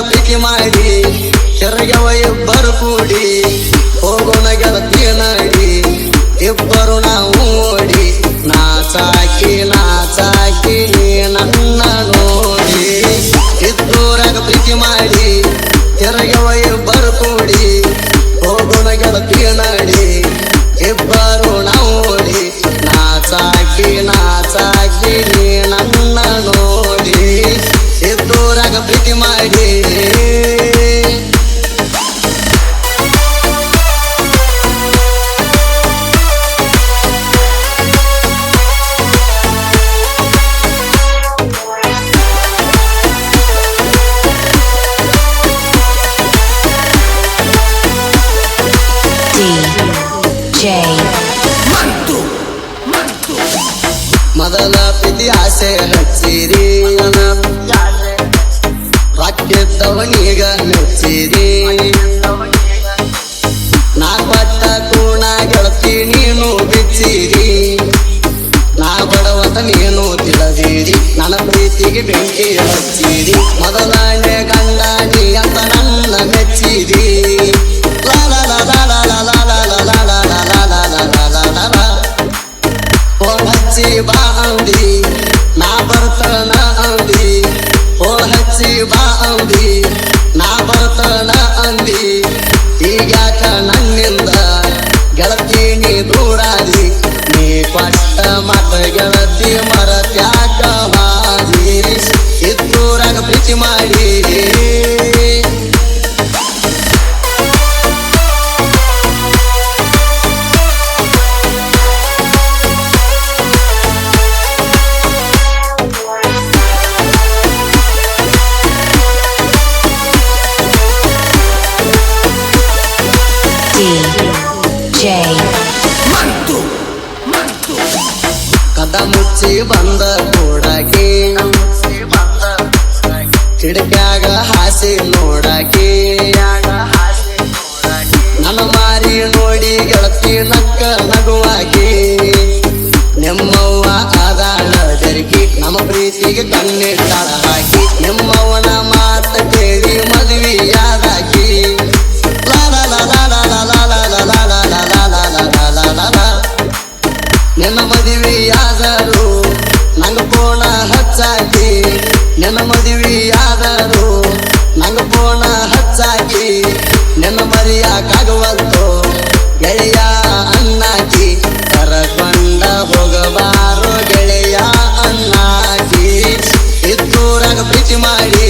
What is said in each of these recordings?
ಪ್ರೀತಿ ಮಾಡಿ ಕೆರಗೆವ ಇಬ್ಬರು ಕೂಡಿ ಹೋಗೋಣ ಗೆಳತಿಯ ನಾಡಿ ಇಬ್ಬರು ನಾವು ಓಡಿ ನಾಚಾಕಿ ನಾಚಾಕಿ ನನ್ನ ನೋಡಿ ಇದ್ದೂರಾಗ ಪ್ರೀತಿ ಮಾಡಿ ಕೆರಗೆವ ಇಬ್ಬರು ಕೂಡಿ ಹೋಗೋಣ ಗೆಳತಿಯ ನಾಡಿ ಇಬ್ಬರು ನಾವು ಓಡಿ ನಾಚಾಕಿ ನಾಚಾಕಿ ನನ್ನ ನೋಡಿ ಇದ್ದೂರಾಗ ಪ್ರೀತಿ ಮಾಡಿ ಮೊದಲ ಪ್ರೀತಿ ಆಸೆ ಹಚ್ಚಿರಿ ರಾಕ್ಯದವನೀಗ ಮೆಚ್ಚಿರಿ ನಾ ಪಟ್ಟ ಕೂಣ ಗೆಳತಿ ನೀನು ಬಿಚ್ಚಿರಿ ನಾ ಬಡವತ ನೀನು ತಿಳಿದಿರಿ ನನ್ನ ಪ್ರೀತಿಗೆ ಬೆಂಕಿ ಹಚ್ಚಿರಿ ಮೊದಲನೇ ಗಂಡ ನೀ ಅಂತ ನನ್ನ ಮೆಚ್ಚಿರಿ ಹಚ್ಚಿ ಬಾ ಅಂದಿ ನಾ ಬರ್ತನ ಅಂದಿ ಓ ಹಚ್ಚಿ ಬಾ ಅಂದಿ ನಾ ಬರ್ತನ ಅಂದಿ ಈಗ್ಯಾಕ ನನ್ನಿಂದ ಗೆಳತಿ ನೀ ದೂರಾದಿ ನೀ ಪಟ್ಟ ಮತ ಗೆಳತಿ ಮರತ್ಯಾಕ ಹಾದಿ ಇದ್ದೂರಾಗ ಪ್ರೀತಿ ಮಾಡಿ ಕದ ಮುಚ್ಚಿ ಬಂದ ಕೂಡಾಕಿ ಕಿಡಕ್ಯಾಗ ಹಾಸಿ ನೋಡಾಕಿ ನನ್ನ ಮಾರಿ ನೋಡಿ ಗೆಳತಿ ನಕ್ಕ ನಗುವಾಕಿ ನಿಮ್ಮವ್ವ ಆದಾಳ ಜರುಗಿ ನಮ್ಮ ಪ್ರೀತಿಗೆ ಕಣ್ಣಿಟ್ಟಾಳ ಹಾಕಿ ನಿಮ್ಮವ್ವನ ಮಾತ ಕೇಳಿ ಮದುವೆಯಾದಾಕಿ ನಿನ್ನ ಮದುವೆಯಾದರು ನಂಗ ಫೋನ ಹಚ್ಚಾಕಿ ನಿನ್ನ ಮದುವೆಯಾದರು ನಂಗ ಫೋನ ಹಚ್ಚಾಕಿ ನಿನ್ನ ಮರಿಯಾಕಾಗುವಲ್ತು ಗೆಳೆಯ ಅನ್ನಾಕಿ ಕರಕೊಂಡ ಹೋಗಬಾರೋ ಗೆಳೆಯ ಅನ್ನಾಕಿ ಇದ್ದೂರಾಗ ಪ್ರೀತಿ ಮಾಡಿ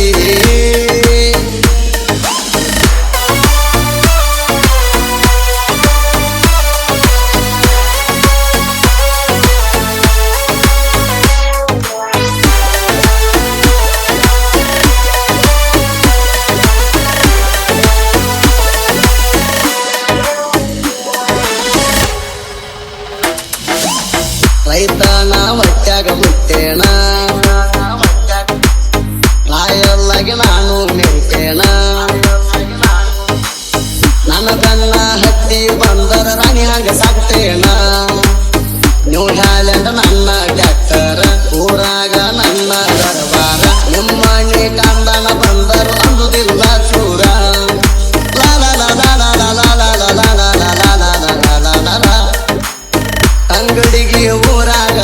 ರೈತನ ಹೊಟ್ಯಾಗ ಹುಟ್ಟೇಣ ರಾಯಲ್ಲಾಗಿ ನಾನು ಮೆರಿತೇಣ ನನ್ನ ಕಣ್ಣ ಹತ್ತಿ ಬಂದರ ರಾಣಿ ಹಾಗೆ ಸಾಕ್ತೇಣ ನೀವು ಹ್ಯಾಲೆಂಡ ನನ್ನ ಟ್ಯಾಕ್ಟರ್ ಊರಾಗ ನನ್ನ ದರ್ಬಾರ ನಿಮ್ಮಣ್ಣಿ ಕಂದನ ಬಂದರು ಅಂದುದಿಲ್ಲ ಚೂರ ಅಂಗಡಿಗೆ ಊರಾಗ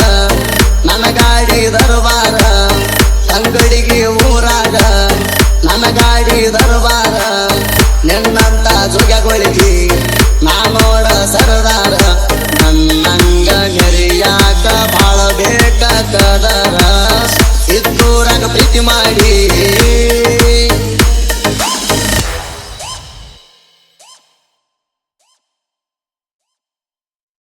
ನನ್ನ ಗಾಡಿ ದರ್ಬಾರ ಅಂಗಡಿಗೆ ಊರಾಗ ನನ್ನ ಗಾಡಿ ದರ್ಬಾರ ನಿನ್ನಂತ ಜುಗಗೊಳಿಸಿ ನಾ ನೋಡ ಸರದಾರ ನನ್ನಂಗ ನೆರಿಯಾಕ ಬಾಳ ಬೇಕ ಕದರ ಇದ್ದೂರಾಗ ಪ್ರೀತಿ ಮಾಡಿ